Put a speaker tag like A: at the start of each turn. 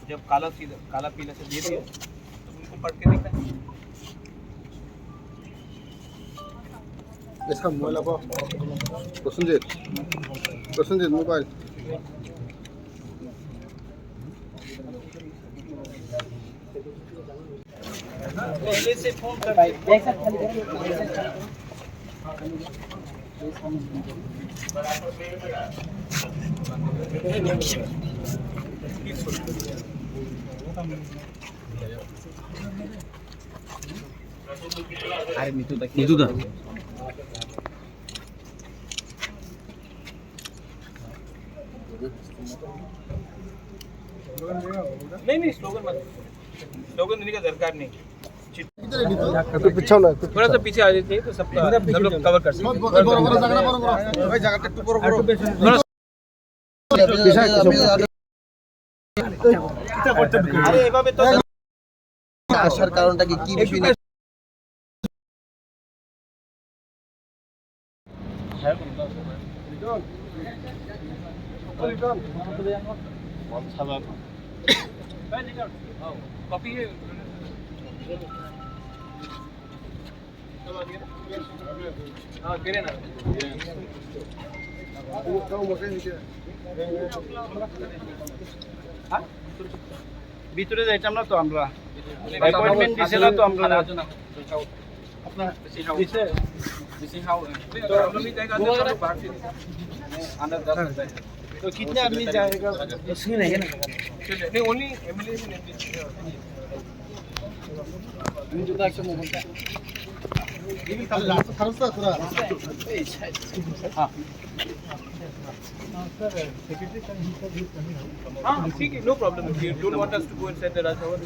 A: जब काला पीला से दे दिया तो उनको पढ़ के देखना है।
B: इसका मोबाइल आप प्रसन्नजीत मोबाइल
A: पहले से फोन कर अरे नीतू दा नहीं स्लोगन मत, स्लोगन देने का दरकार नहीं।
B: तो पीछे ना
A: थोड़ा सा पीछे आ जाते तो सब लोग कवर कर सकते हैं।
C: আসার কারণটা কি কি বিষয়
A: कॉपी है हाँ तेरे ना
C: ভিতরে যাইতাম না তো আমরা অ্যাপয়েন্টমেন্ট দিছিল তো আমরা আপনার দিছে
A: तो हम लोग भी जाएगा तो बाहर से अंदर 10
C: तो कितने आदमी जाएगा उसमें नहीं है ना
A: चलिए नहीं ओनली एमएलए से नहीं
C: जूता একটা মোবাইলটা
B: खर्चा थोड़ा
A: हाँ ठीक है no problem. You don't want us to go inside the Raj Bhavan.